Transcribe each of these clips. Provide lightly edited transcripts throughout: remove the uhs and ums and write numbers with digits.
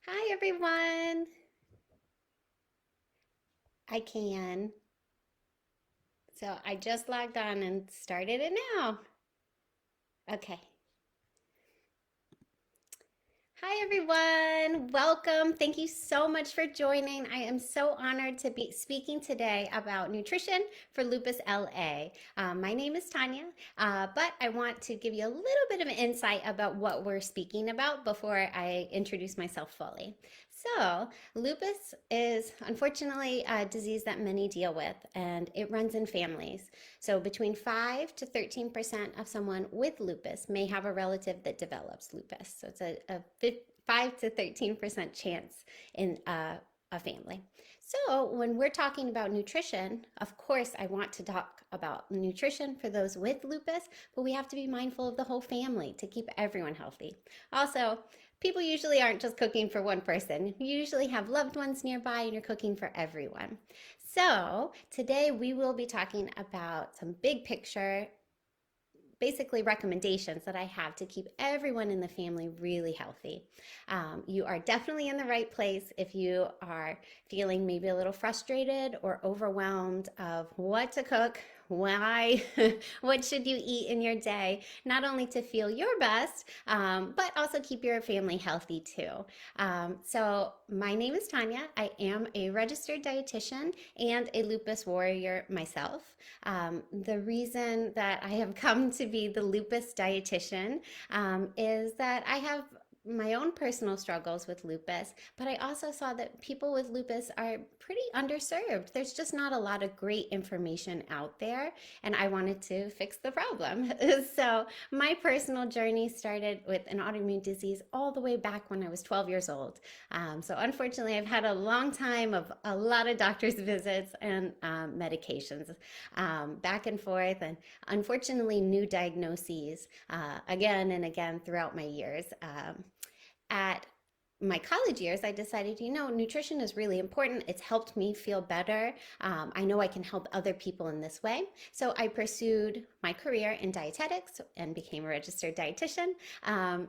Hi everyone. I can. So I just logged on and started it now. Okay. Hi everyone. Welcome. Thank you so much for joining. I am so honored to be speaking today about nutrition for Lupus LA. My name is Tanya, but I want to give you a little bit of an insight about what we're speaking about before I introduce myself fully. So, lupus is unfortunately a disease that many deal with, and it runs in families. So, between 5 to 13% of someone with lupus may have a relative that develops lupus. So, it's a 5 to 13% chance in a family. So, when we're talking about nutrition, of course, I want to talk about nutrition for those with lupus, but we have to be mindful of the whole family to keep everyone healthy. Also, people usually aren't just cooking for one person. You usually have loved ones nearby and you're cooking for everyone. So, today we will be talking about some big picture, basically recommendations that I have to keep everyone in the family really healthy. You are definitely in the right place if you are feeling maybe a little frustrated or overwhelmed of what to cook, why, what should you eat in your day, not only to feel your best, but also keep your family healthy too. So my name is Tanya. I am a registered dietitian and a lupus warrior myself. The reason that I have come to be the lupus dietitian is that I have my own personal struggles with lupus, but I also saw that people with lupus are pretty underserved. There's just not a lot of great information out there, and I wanted to fix the problem. So, my personal journey started with an autoimmune disease all the way back when I was 12 years old. So, unfortunately, I've had a long time of a lot of doctor's visits and medications back and forth, and unfortunately, new diagnoses again and again throughout my years. At my college years, I decided, nutrition is really important. It's helped me feel better. I know I can help other people in this way. So I pursued my career in dietetics and became a registered dietitian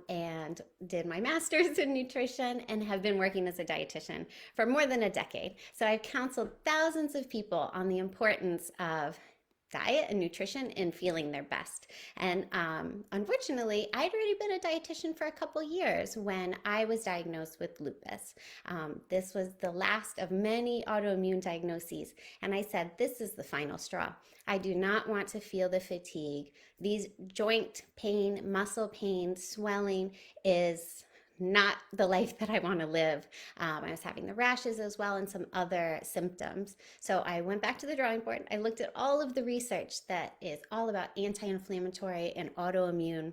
and did my master's in nutrition and have been working as a dietitian for more than a decade. So I've counseled thousands of people on the importance of diet and nutrition and feeling their best. And unfortunately, I'd already been a dietitian for a couple years when I was diagnosed with lupus. This was the last of many autoimmune diagnoses. And I said, this is the final straw. I do not want to feel the fatigue. These joint pain, muscle pain, swelling is not the life that I want to live. I was having the rashes as well and some other symptoms. So I went back to the drawing board. I looked at all of the research that is all about anti-inflammatory and autoimmune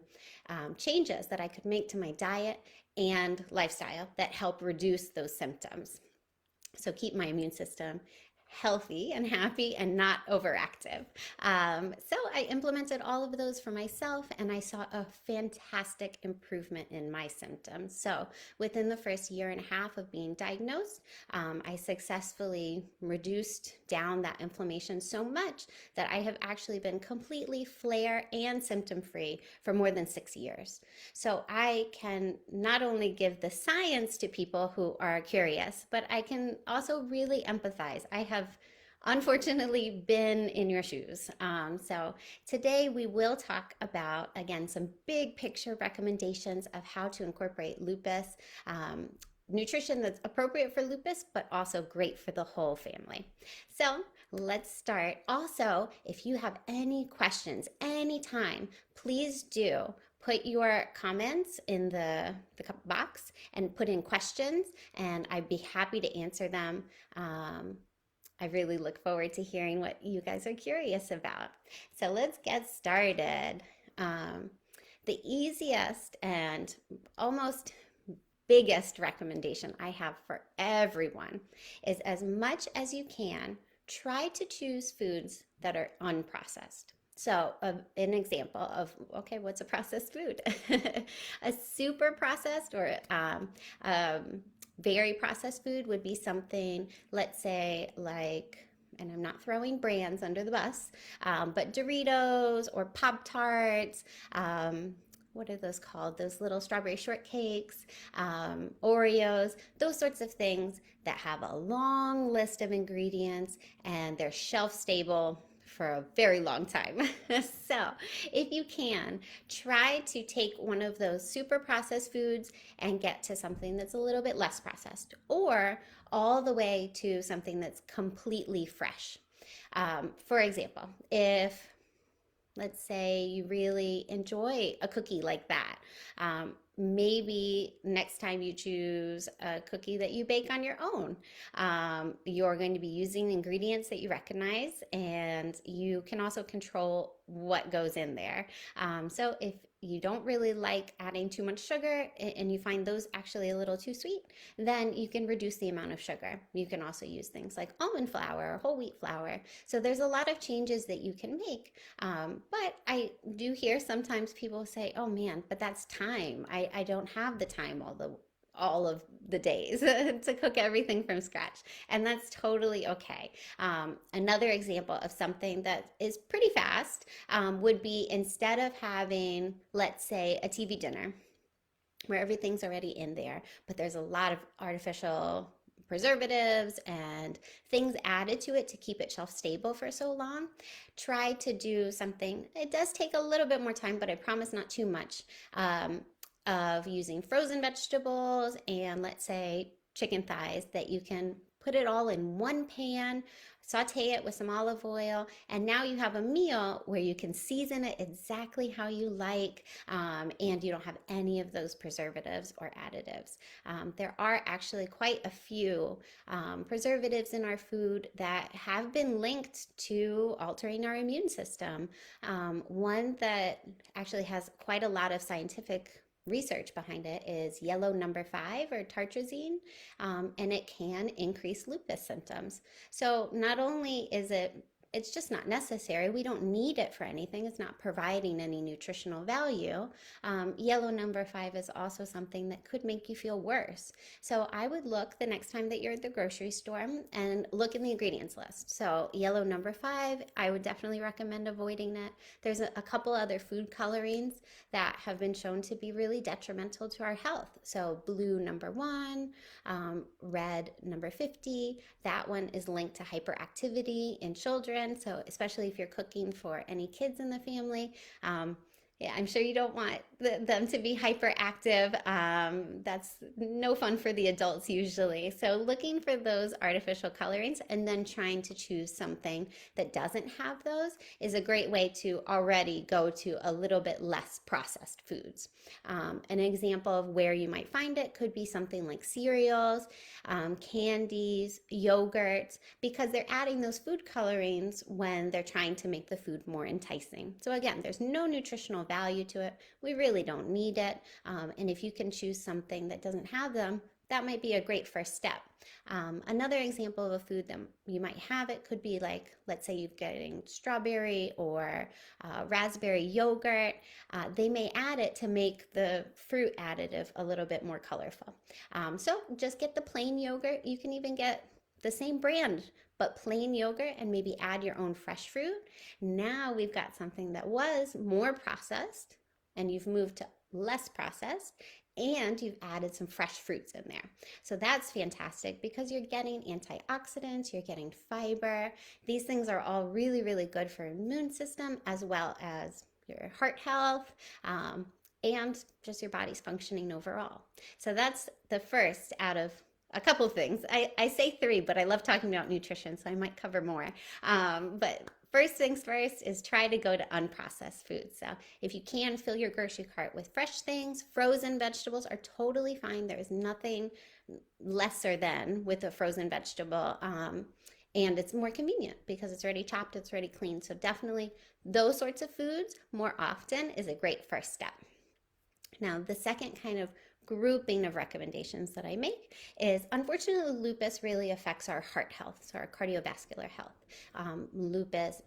changes that I could make to my diet and lifestyle that help reduce those symptoms. So keep my immune system healthy and happy and not overactive. So I implemented all of those for myself and I saw a fantastic improvement in my symptoms. So within the first year and a half of being diagnosed, I successfully reduced down that inflammation so much that I have actually been completely flare and symptom free for more than 6 years. So I can not only give the science to people who are curious, but I can also really empathize. I have unfortunately been in your shoes. So today we will talk about, again, some big picture recommendations of how to incorporate lupus, nutrition that's appropriate for lupus, but also great for the whole family. So let's start. Also, if you have any questions anytime, please do put your comments in the box and put in questions, and I'd be happy to answer them. I really look forward to hearing what you guys are curious about. So let's get started. The easiest and almost biggest recommendation I have for everyone is, as much as you can, try to choose foods that are unprocessed. So an example of, okay, what's a processed food? A super processed or very processed food would be something, let's say, like, and I'm not throwing brands under the bus, but Doritos or Pop-Tarts, what are those called? Those little strawberry shortcakes, Oreos, those sorts of things that have a long list of ingredients and they're shelf stable for a very long time. So, if you can, try to take one of those super processed foods and get to something that's a little bit less processed, or all the way to something that's completely fresh. For example, if let's say you really enjoy a cookie like that. Maybe next time you choose a cookie that you bake on your own, you're going to be using ingredients that you recognize, and you can also control what goes in there. So if you don't really like adding too much sugar and you find those actually a little too sweet, then you can reduce the amount of sugar. You can also use things like almond flour or whole wheat flour. So there's a lot of changes that you can make. But I do hear sometimes people say, oh man, but that's time. I don't have the time all of the days to cook everything from scratch. And that's totally okay. Another example of something that is pretty fast would be, instead of having, let's say, a TV dinner where everything's already in there, but there's a lot of artificial preservatives and things added to it to keep it shelf stable for so long, try to do something. It does take a little bit more time, but I promise not too much. Of using frozen vegetables and, let's say, chicken thighs, that you can put it all in one pan, saute it with some olive oil, and now you have a meal where you can season it exactly how you like, and you don't have any of those preservatives or additives. There are actually quite a few preservatives in our food that have been linked to altering our immune system. One that actually has quite a lot of scientific research behind it is yellow number 5, or tartrazine, and it can increase lupus symptoms. So not only is it's just not necessary. We don't need it for anything. It's not providing any nutritional value. Yellow number 5 is also something that could make you feel worse. So I would look the next time that you're at the grocery store and look in the ingredients list. So yellow number 5, I would definitely recommend avoiding it. There's a couple other food colorings that have been shown to be really detrimental to our health. So blue number 1, red number 50, that one is linked to hyperactivity in children. So especially if you're cooking for any kids in the family, yeah, I'm sure you don't want them to be hyperactive. That's no fun for the adults usually. So looking for those artificial colorings and then trying to choose something that doesn't have those is a great way to already go to a little bit less processed foods. An example of where you might find it could be something like cereals, candies, yogurts, because they're adding those food colorings when they're trying to make the food more enticing. So again, there's no nutritional value to it. We really don't need it. And if you can choose something that doesn't have them, that might be a great first step. Another example of a food that you might have it could be like, let's say you're getting strawberry or raspberry yogurt. They may add it to make the fruit additive a little bit more colorful. So just get the plain yogurt. You can even get the same brand, but plain yogurt, and maybe add your own fresh fruit. Now we've got something that was more processed, and you've moved to less processed, and you've added some fresh fruits in there. So that's fantastic because you're getting antioxidants, you're getting fiber. These things are all really, really good for immune system, as well as your heart health, and just your body's functioning overall. So that's the first out of a couple of things. I say 3, but I love talking about nutrition, so I might cover more. But first things first is try to go to unprocessed foods. So if you can, fill your grocery cart with fresh things. Frozen vegetables are totally fine. There is nothing lesser than with a frozen vegetable. And it's more convenient because it's already chopped, it's already clean. So definitely those sorts of foods more often is a great first step. Now, the second kind of grouping of recommendations that I make is, unfortunately, lupus really affects our heart health, so our cardiovascular health.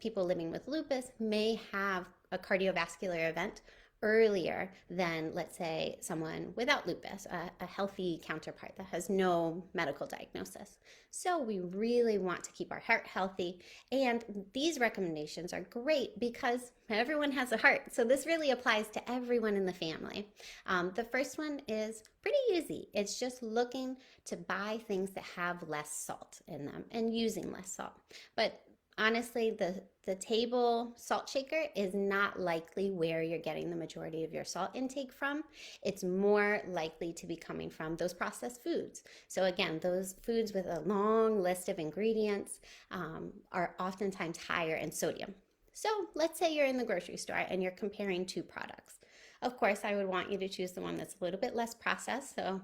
People living with lupus may have a cardiovascular event earlier than, let's say, someone without lupus, a healthy counterpart that has no medical diagnosis. So we really want to keep our heart healthy. And these recommendations are great because everyone has a heart. So this really applies to everyone in the family. The first one is pretty easy. It's just looking to buy things that have less salt in them and using less salt. But honestly, the table salt shaker is not likely where you're getting the majority of your salt intake from. It's more likely to be coming from those processed foods. So again, those foods with a long list of ingredients are oftentimes higher in sodium. So let's say you're in the grocery store and you're comparing two products. Of course, I would want you to choose the one that's a little bit less processed. So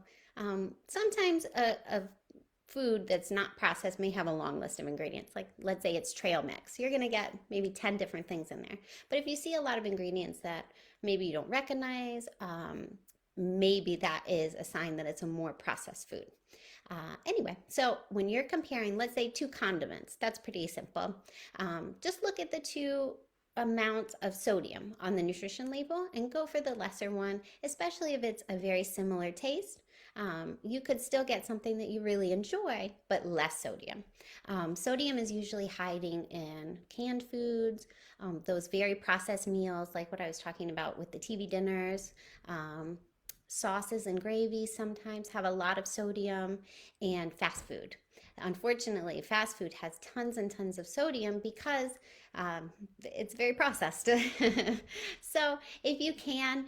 sometimes a food that's not processed may have a long list of ingredients. Like, let's say it's trail mix. You're going to get maybe 10 different things in there. But if you see a lot of ingredients that maybe you don't recognize, maybe that is a sign that it's a more processed food. Anyway, so when you're comparing, let's say, two condiments, that's pretty simple. Just look at the two amounts of sodium on the nutrition label and go for the lesser one, especially if it's a very similar taste. You could still get something that you really enjoy, but less sodium. Sodium is usually hiding in canned foods, those very processed meals, like what I was talking about with the TV dinners. Sauces and gravies sometimes have a lot of sodium, and fast food. Unfortunately, fast food has tons and tons of sodium because it's very processed. So if you can,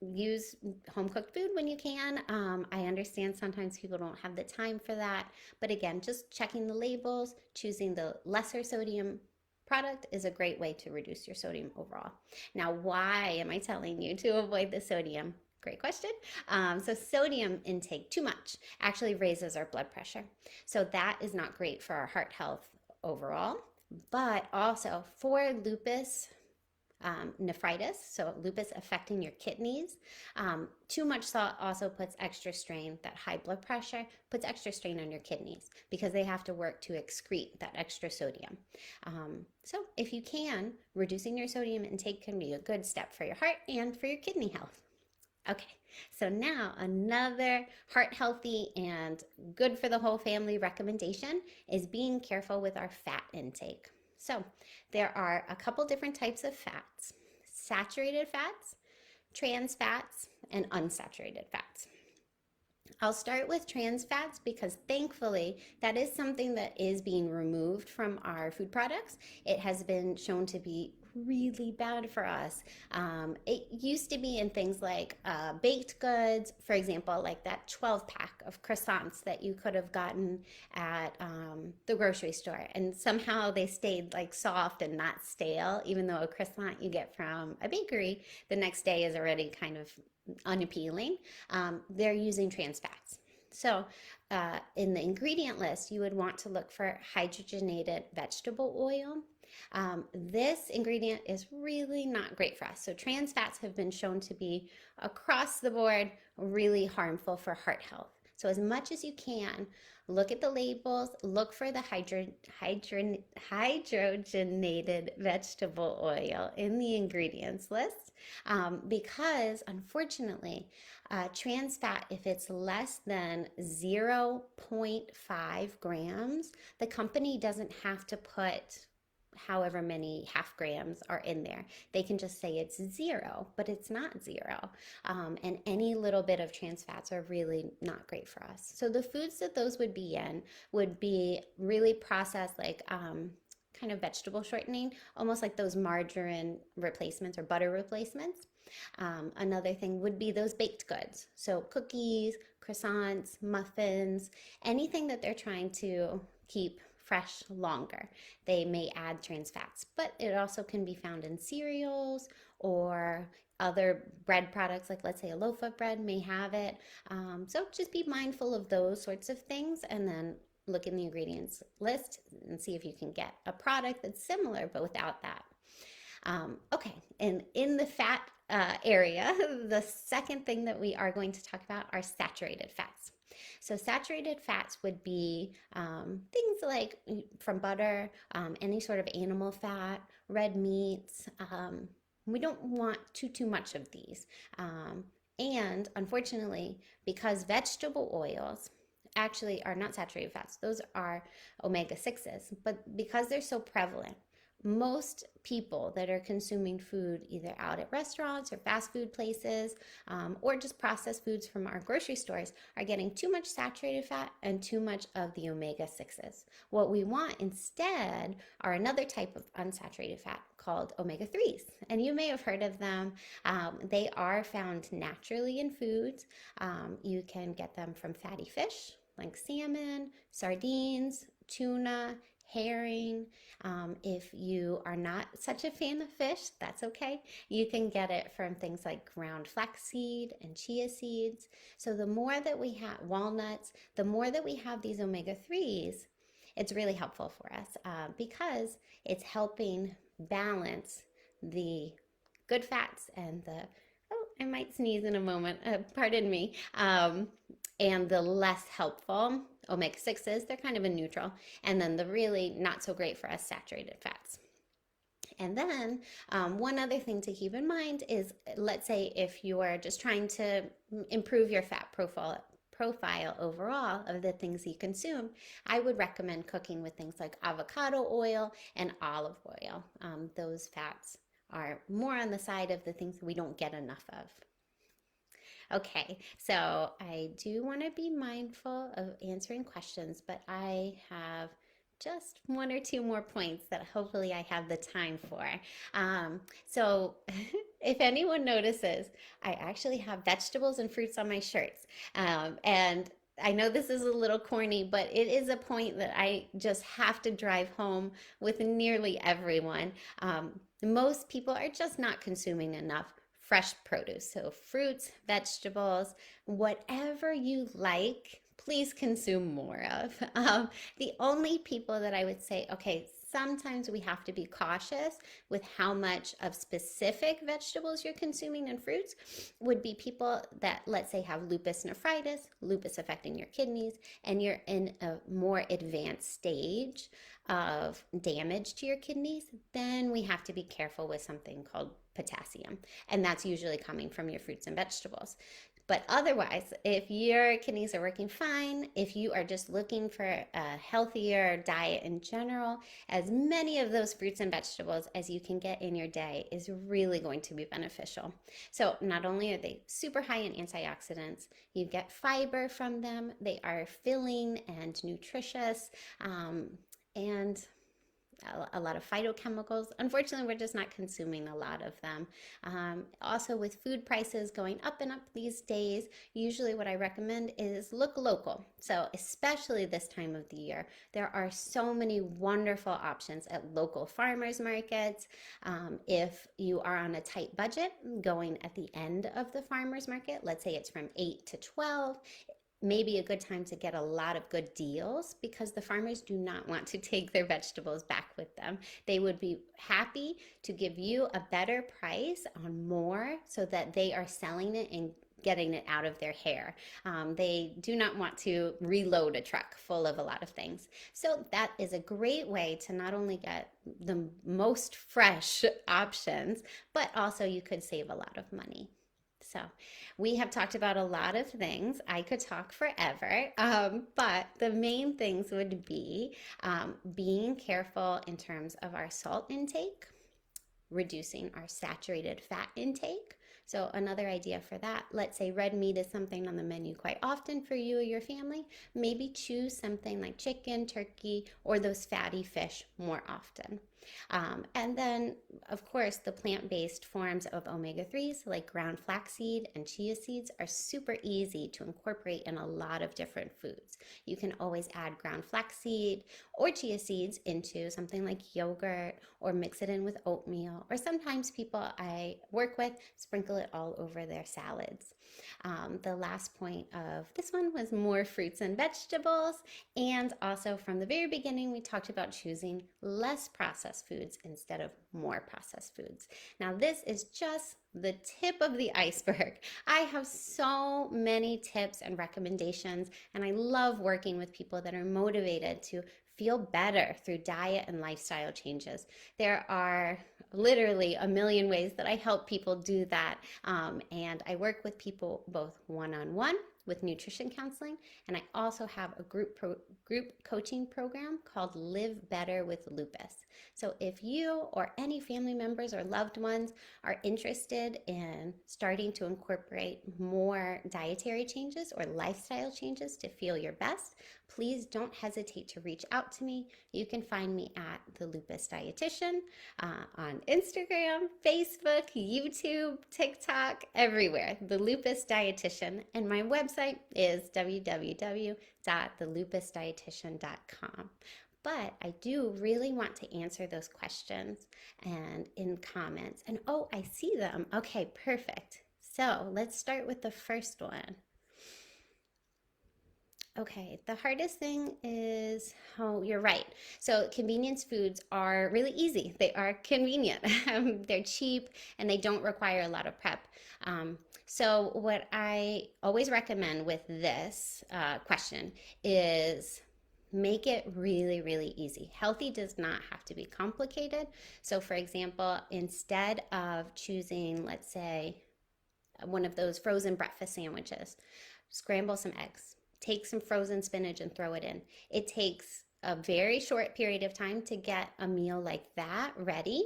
use home cooked food when you can. I understand sometimes people don't have the time for that, but again, just checking the labels, choosing the lesser sodium product is a great way to reduce your sodium overall. Now, why am I telling you to avoid the sodium? Great question. So sodium intake too much actually raises our blood pressure. So that is not great for our heart health overall, but also for lupus nephritis, so lupus affecting your kidneys. Too much salt also puts extra strain, that high blood pressure puts extra strain on your kidneys because they have to work to excrete that extra sodium. So if you can, reducing your sodium intake can be a good step for your heart and for your kidney health. Okay, so now another heart healthy and good for the whole family recommendation is being careful with our fat intake. So there are a couple different types of fats: saturated fats, trans fats, and unsaturated fats. I'll start with trans fats because thankfully that is something that is being removed from our food products. It has been shown to be really bad for us. It used to be in things like baked goods, for example, like that 12-pack of croissants that you could have gotten at the grocery store, and somehow they stayed like soft and not stale, even though a croissant you get from a bakery the next day is already kind of unappealing. They're using trans fats. So in the ingredient list, you would want to look for hydrogenated vegetable oil. This ingredient is really not great for us. So trans fats have been shown to be across the board really harmful for heart health. So as much as you can, look at the labels, look for the hydrogenated vegetable oil in the ingredients list, because unfortunately, trans fat, if it's less than 0.5 grams, the company doesn't have to put however many half grams are in there. They can just say it's 0, but it's not 0. And any little bit of trans fats are really not great for us. So the foods that those would be in would be really processed, like kind of vegetable shortening, almost like those margarine replacements or butter replacements. Another thing would be those baked goods. So cookies, croissants, muffins, anything that they're trying to keep fresh longer. They may add trans fats, but it also can be found in cereals or other bread products, like let's say a loaf of bread may have it. So just be mindful of those sorts of things, and then look in the ingredients list and see if you can get a product that's similar but without that. Okay, and in the fat area, the second thing that we are going to talk about are saturated fats. So saturated fats would be things like from butter, any sort of animal fat, red meats, We don't want too much of these. And unfortunately, because vegetable oils actually are not saturated fats, those are omega-6s, but because they're so prevalent, most people that are consuming food either out at restaurants or fast food places or just processed foods from our grocery stores are getting too much saturated fat and too much of the omega-6s. What we want instead are another type of unsaturated fat called omega-3s. And you may have heard of them. They are found naturally in foods. You can get them from fatty fish like salmon, sardines, tuna, herring. If you are not such a fan of fish, that's okay. You can get it from things like ground flaxseed and chia seeds. So the more that we have walnuts, the more that we have these omega-3s, it's really helpful for us because it's helping balance the good fats and the, oh, I might sneeze in a moment, pardon me, and the less helpful omega-6s, they're kind of a neutral, and then the really not so great for us saturated fats. And then one other thing to keep in mind is, let's say if you are just trying to improve your fat profile overall of the things you consume, I would recommend cooking with things like avocado oil and olive oil. Those fats are more on the side of the things we don't get enough of. Okay, so I do want to be mindful of answering questions, but I have just one or two more points that hopefully I have the time for. So if anyone notices, I actually have vegetables and fruits on my shirts. And I know this is a little corny, but it is a point that I just have to drive home with nearly everyone. Most people are just not consuming enough fresh produce. So fruits, vegetables, whatever you like, please consume more of. The only people that I would say, okay, sometimes we have to be cautious with how much of specific vegetables you're consuming and fruits would be people that, let's say, have lupus nephritis, lupus affecting your kidneys, and you're in a more advanced stage of damage to your kidneys. Then we have to be careful with something called potassium, and that's usually coming from your fruits and vegetables. But otherwise, if your kidneys are working fine, if you are just looking for a healthier diet in general, as many of those fruits and vegetables as you can get in your day is really going to be beneficial. So not only are they super high in antioxidants, you get fiber from them, they are filling and nutritious, and a lot of phytochemicals. Unfortunately, we're just not consuming a lot of them. Also, with food prices going up and up these days, usually what I recommend is look local. So especially this time of the year, there are so many wonderful options at local farmers markets. If you are on a tight budget, going at the end of the farmers market, let's say it's from 8 to 12, maybe a good time to get a lot of good deals because the farmers do not want to take their vegetables back with them. They would be happy to give you a better price on more so that they are selling it and getting it out of their hair. They do not want to reload a truck full of a lot of things. So that is a great way to not only get the most fresh options, but also you could save a lot of money. So we have talked about a lot of things. I could talk forever, but the main things would be being careful in terms of our salt intake, reducing our saturated fat intake. So another idea for that, let's say red meat is something on the menu quite often for you or your family. Maybe choose something like chicken, turkey, or those fatty fish more often. And then, of course, the plant-based forms of omega-3s like ground flaxseed and chia seeds are super easy to incorporate in a lot of different foods. You can always add ground flaxseed or chia seeds into something like yogurt or mix it in with oatmeal, or sometimes people I work with sprinkle it all over their salads. The last point of this one was more fruits and vegetables, and also from the very beginning we talked about choosing less processed foods instead of more processed foods. Now this is just the tip of the iceberg. I have so many tips and recommendations, and I love working with people that are motivated to feel better through diet and lifestyle changes. There are literally a million ways that I help people do that. And I work with people both one-on-one with nutrition counseling, and I also have a group coaching program called Live Better with Lupus. So if you or any family members or loved ones are interested in starting to incorporate more dietary changes or lifestyle changes to feel your best, please don't hesitate to reach out to me. You can find me at the Lupus Dietitian on Instagram, Facebook, YouTube, TikTok, everywhere. The Lupus Dietitian, and my website is www.thelupusdietitian.com. But I do really want to answer those questions and in comments. And oh, I see them. Okay, perfect. So let's start with the first one. Okay, the hardest thing is, oh, you're right. So convenience foods are really easy. They are convenient. They're cheap and they don't require a lot of prep. So what I always recommend with this question is make it really, really easy. Healthy does not have to be complicated. So for example, instead of choosing, let's say, one of those frozen breakfast sandwiches, scramble some eggs. Take some frozen spinach and throw it in. It takes a very short period of time to get a meal like that ready.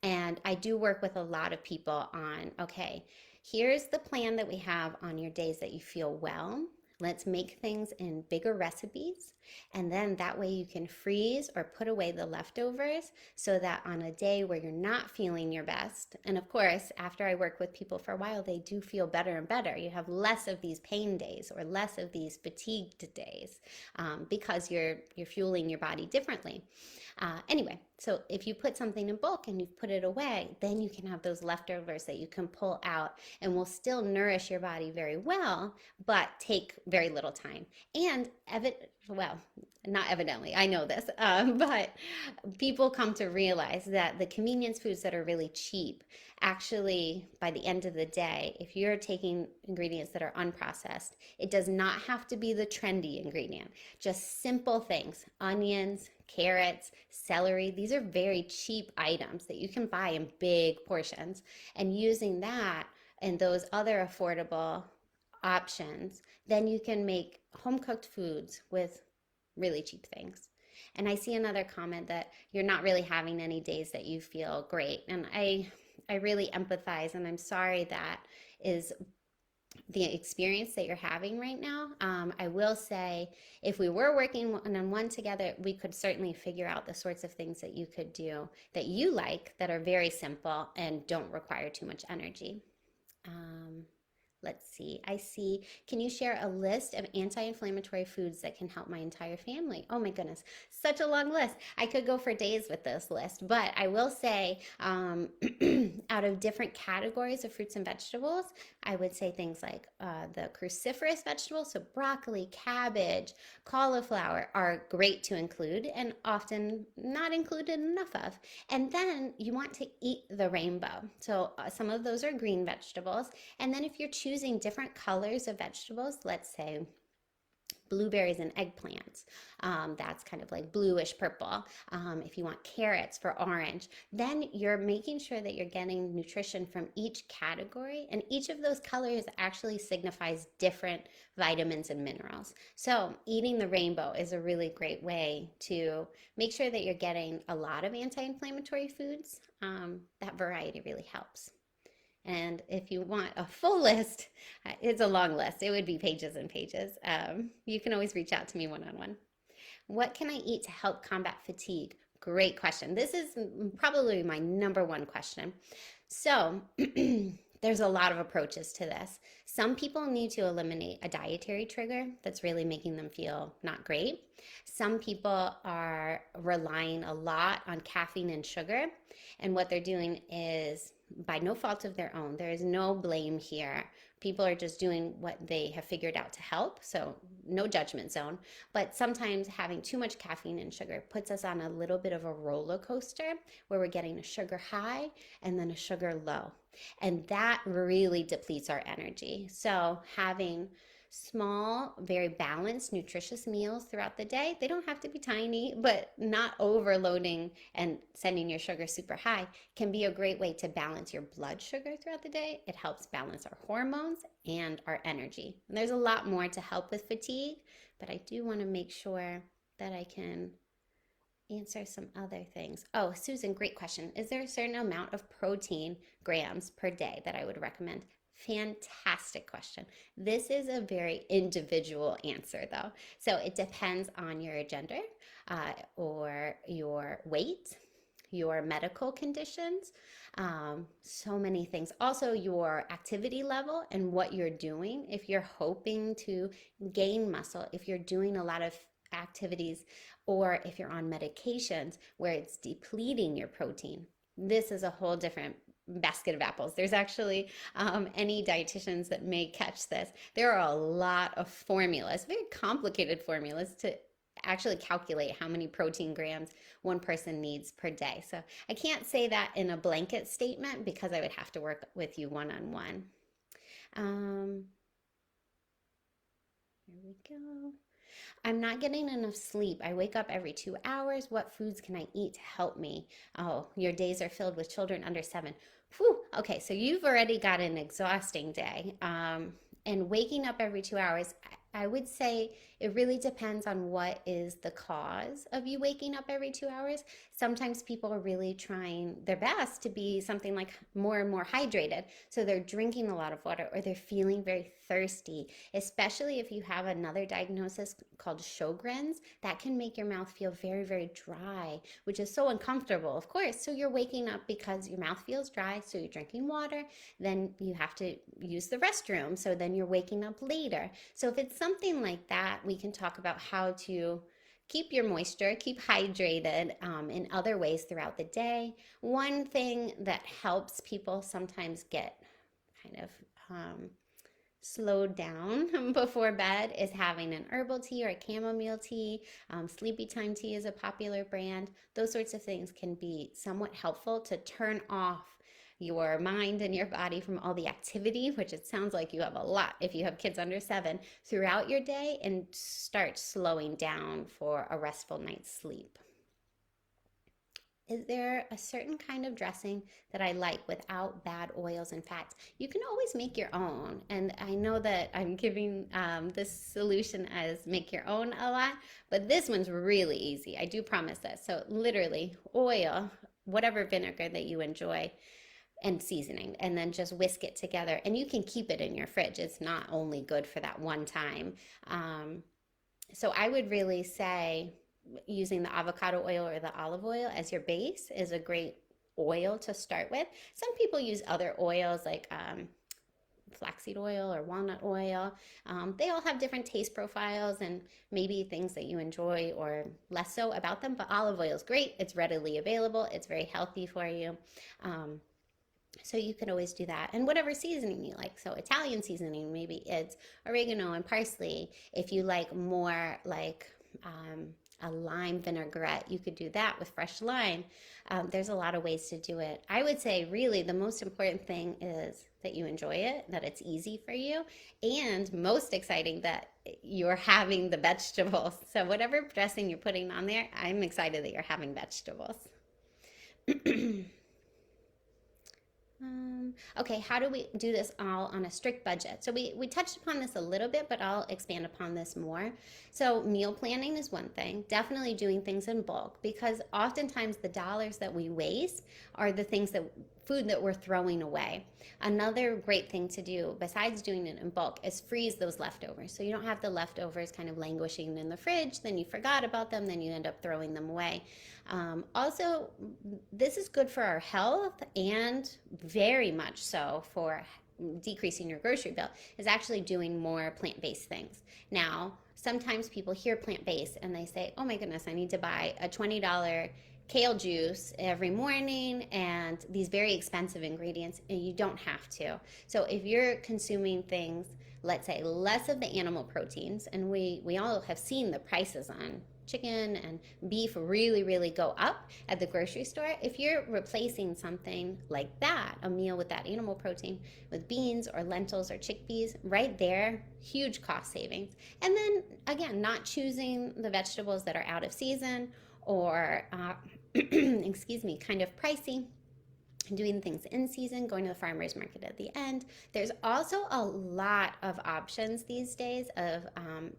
And I do work with a lot of people on, okay, here's the plan that we have on your days that you feel well. Let's make things in bigger recipes, and then that way you can freeze or put away the leftovers so that on a day where you're not feeling your best, and of course, after I work with people for a while, they do feel better and better. You have less of these pain days or less of these fatigued days because you're fueling your body differently. Anyway, so if you put something in bulk and you've put it away, then you can have those leftovers that you can pull out and will still nourish your body very well, but take very little time. And well, not evidently, I know this, but people come to realize that the convenience foods that are really cheap, actually, by the end of the day, if you're taking ingredients that are unprocessed, it does not have to be the trendy ingredient. Just simple things, onions, carrots, celery. These are very cheap items that you can buy in big portions. And using that and those other affordable options, then you can make home cooked foods with really cheap things. And I see another comment that you're not really having any days that you feel great. And I really empathize, and I'm sorry that is the experience that you're having right now. I will say, if we were working one-on-one together, we could certainly figure out the sorts of things that you could do that you like, that are very simple and don't require too much energy. Let's see. I see. Can you share a list of anti-inflammatory foods that can help my entire family? Oh my goodness, such a long list. I could go for days with this list, but I will say out of different categories of fruits and vegetables, I would say things like the cruciferous vegetables, so broccoli, cabbage, cauliflower are great to include and often not included enough of. And then you want to eat the rainbow. So some of those are green vegetables. And then if you're choosing different colors of vegetables, let's say blueberries and eggplants, that's kind of like bluish purple. If you want carrots for orange, then you're making sure that you're getting nutrition from each category, and each of those colors actually signifies different vitamins and minerals. So eating the rainbow is a really great way to make sure that you're getting a lot of anti-inflammatory foods. That variety really helps. And if you want a full list, it's a long list. It would be pages and pages. You can always reach out to me one-on-one. What can I eat to help combat fatigue? Great question. This is probably my number one question. So there's a lot of approaches to this. Some people need to eliminate a dietary trigger that's really making them feel not great. Some people are relying a lot on caffeine and sugar, and what they're doing is, by no fault of their own, there is no blame here. People are just doing what they have figured out to help, so no judgment zone. But sometimes having too much caffeine and sugar puts us on a little bit of a roller coaster where we're getting a sugar high and then a sugar low. And that really depletes our energy. So having small, very balanced, nutritious meals throughout the day. They don't have to be tiny, but not overloading and sending your sugar super high can be a great way to balance your blood sugar throughout the day. It helps balance our hormones and our energy. And there's a lot more to help with fatigue, but I do want to make sure that I can answer some other things. Oh, Susan, great question. Is there a certain amount of protein grams per day that I would recommend? Fantastic question. This is a very individual answer, though. So it depends on your gender or your weight, your medical conditions, so many things. Also, your activity level and what you're doing. If you're hoping to gain muscle, if you're doing a lot of activities, or if you're on medications where it's depleting your protein, this is a whole different basket of apples. There's actually any dietitians that may catch this. There are a lot of formulas, very complicated formulas to actually calculate how many protein grams one person needs per day. So I can't say that in a blanket statement because I would have to work with you one-on-one. Here we go. I'm not getting enough sleep. I wake up every 2 hours. What foods can I eat to help me? Oh, your days are filled with children under 7. Whew. Okay, so you've already got an exhausting day. And waking up every 2 hours, I would say it really depends on what is the cause of you waking up every 2 hours. Sometimes people are really trying their best to be something like more and more hydrated. So they're drinking a lot of water or they're feeling very thirsty, especially if you have another diagnosis called Sjogren's. That can make your mouth feel very, very dry, which is so uncomfortable, of course. So you're waking up because your mouth feels dry, so you're drinking water. Then you have to use the restroom, so then you're waking up later. So if it's something like that, we can talk about how to keep your moisture, keep hydrated in other ways throughout the day. One thing that helps people sometimes get kind of slowed down before bed is having an herbal tea or a chamomile tea. Sleepy Time tea is a popular brand. Those sorts of things can be somewhat helpful to turn off your mind and your body from all the activity, which it sounds like you have a lot if you have kids under 7, throughout your day, and start slowing down for a restful night's sleep. Is there a certain kind of dressing that I like without bad oils and fats? You can always make your own. And I know that I'm giving this solution as make your own a lot, but this one's really easy. I do promise this. So literally oil, whatever vinegar that you enjoy, and seasoning, and then just whisk it together. And you can keep it in your fridge. It's not only good for that one time. So I would really say using the avocado oil or the olive oil as your base is a great oil to start with. Some people use other oils like flaxseed oil or walnut oil. They all have different taste profiles and maybe things that you enjoy or less so about them, but olive oil is great. It's readily available. It's very healthy for you. So you could always do that. And whatever seasoning you like. So Italian seasoning, maybe it's oregano and parsley. If you like more like a lime vinaigrette, you could do that with fresh lime. There's a lot of ways to do it. I would say really the most important thing is that you enjoy it, that it's easy for you, and most exciting that you're having the vegetables. So whatever dressing you're putting on there, I'm excited that you're having vegetables. Okay, how do we do this all on a strict budget? So we touched upon this a little bit, but I'll expand upon this more. So meal planning is one thing, definitely doing things in bulk, because oftentimes the dollars that we waste are the things that food that we're throwing away. Another great thing to do besides doing it in bulk is freeze those leftovers. So you don't have the leftovers kind of languishing in the fridge, then you forgot about them, then you end up throwing them away. Also, this is good for our health and very much so for decreasing your grocery bill, is actually doing more plant-based things. Now, sometimes people hear plant-based and they say, oh my goodness, I need to buy a $20 kale juice every morning and these very expensive ingredients, and you don't have to. So if you're consuming things, let's say less of the animal proteins, and we all have seen the prices on chicken and beef really, really go up at the grocery store, if you're replacing something like that, a meal with that animal protein, with beans or lentils or chickpeas, right there, huge cost savings. And then again, not choosing the vegetables that are out of season or, excuse me, kind of pricey, doing things in season, going to the farmer's market at the end. There's also a lot of options these days of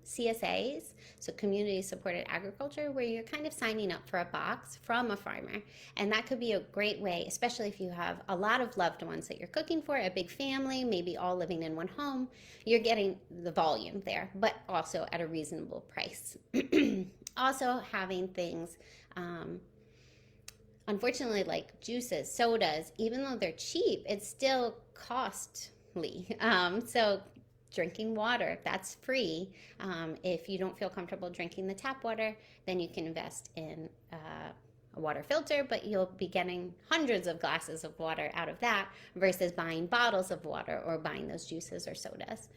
CSAs, so community supported agriculture, where you're kind of signing up for a box from a farmer. And that could be a great way, especially if you have a lot of loved ones that you're cooking for, a big family, maybe all living in one home. You're getting the volume there, but also at a reasonable price. Also having things, unfortunately, like juices, sodas, even though they're cheap, it's still costly. So drinking water, that's free. If you don't feel comfortable drinking the tap water, then you can invest in a water filter, but you'll be getting hundreds of glasses of water out of that versus buying bottles of water or buying those juices or sodas.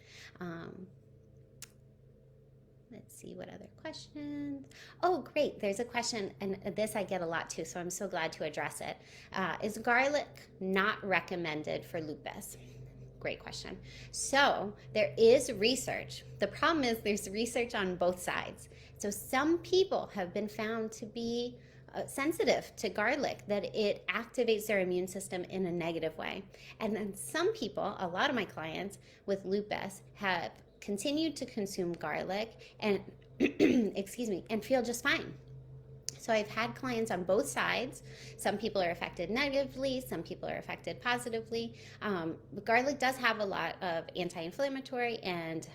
Let's see what other questions. Oh, great. There's a question, and this I get a lot too, so I'm so glad to address it. Is garlic not recommended for lupus? Great question. So there is research. The problem is there's research on both sides. So some people have been found to be sensitive to garlic, that it activates their immune system in a negative way. And then some people, a lot of my clients with lupus, have continued to consume garlic and excuse me, and feel just fine. So I've had clients on both sides. Some people are affected negatively, some people are affected positively. Garlic does have a lot of anti-inflammatory and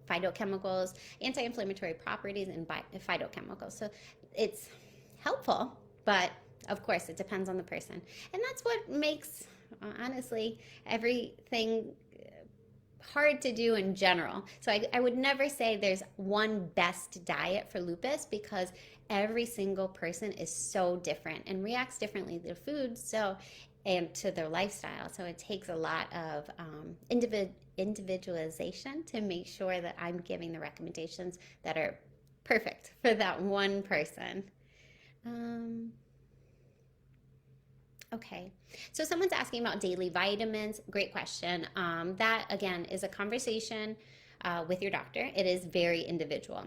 phytochemicals, anti-inflammatory properties and phytochemicals. So it's helpful, but of course it depends on the person. And that's what makes, honestly, everything hard to do in general. So I would never say there's one best diet for lupus, because every single person is so different and reacts differently to food, and to their lifestyle. So it takes a lot of individualization to make sure that I'm giving the recommendations that are perfect for that one person. Okay, so someone's asking about daily vitamins. Great question. That, again, is a conversation with your doctor. It is very individual.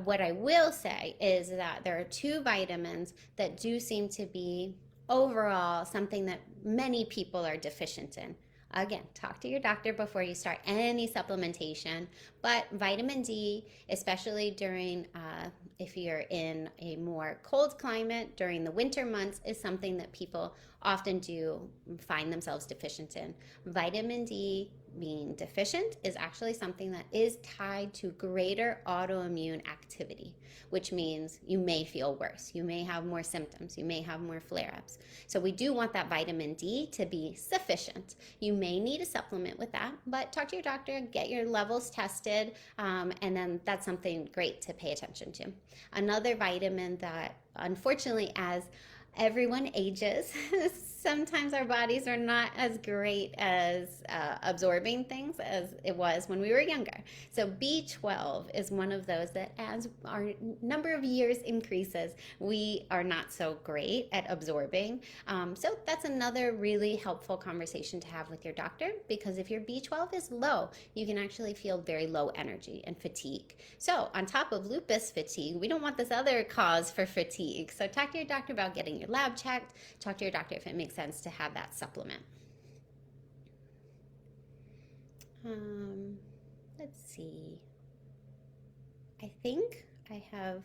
What I will say is that there are two vitamins that do seem to be overall something that many people are deficient in. Again, talk to your doctor before you start any supplementation, but vitamin D, especially during, if you're in a more cold climate during the winter months, is something that people often do find themselves deficient in. Vitamin D being deficient is actually something that is tied to greater autoimmune activity, which means you may feel worse, you may have more symptoms, you may have more flare-ups. So we do want that vitamin D to be sufficient. You may need a supplement with that, but talk to your doctor, get your levels tested, and then that's something great to pay attention to. Another vitamin that, unfortunately, as everyone ages, sometimes our bodies are not as great as absorbing things as it was when we were younger. So B12 is one of those that, as our number of years increases, we are not so great at absorbing. So that's another really helpful conversation to have with your doctor, because if your B12 is low, you can actually feel very low energy and fatigue. So on top of lupus fatigue, we don't want this other cause for fatigue. So talk to your doctor about getting your lab checked. Talk to your doctor if it makes sense to have that supplement. Let's see. I think I have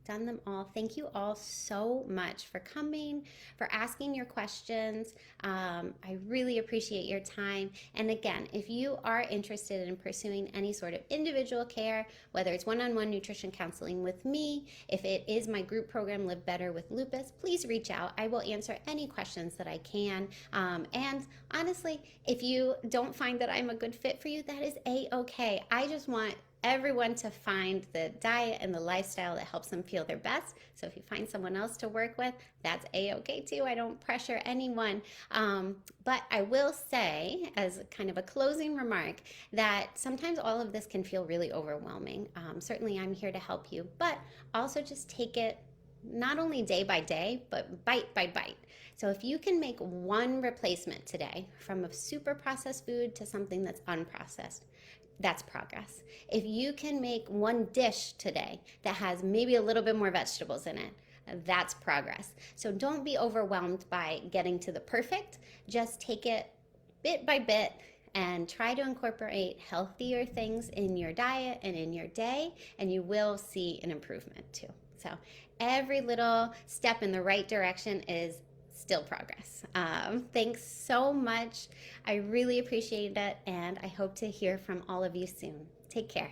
done them all. Thank you all so much for coming, for asking your questions. I really appreciate your time. And again, if you are interested in pursuing any sort of individual care, whether it's one-on-one nutrition counseling with me, if it is my group program, Live Better with Lupus, please reach out. I will answer any questions that I can. And honestly, if you don't find that I'm a good fit for you, that is A-okay. I just want everyone to find the diet and the lifestyle that helps them feel their best. So if you find someone else to work with, that's a-okay too. I don't pressure anyone. But I will say, as kind of a closing remark, that sometimes all of this can feel really overwhelming. Certainly I'm here to help you, but also just take it not only day by day, but bite by bite. So if you can make one replacement today from a super processed food to something that's unprocessed, that's progress. If you can make one dish today that has maybe a little bit more vegetables in it, that's progress. So don't be overwhelmed by getting to the perfect. Just take it bit by bit and try to incorporate healthier things in your diet and in your day, and you will see an improvement too. So every little step in the right direction is still progress. Thanks so much. I really appreciate it, and I hope to hear from all of you soon. Take care.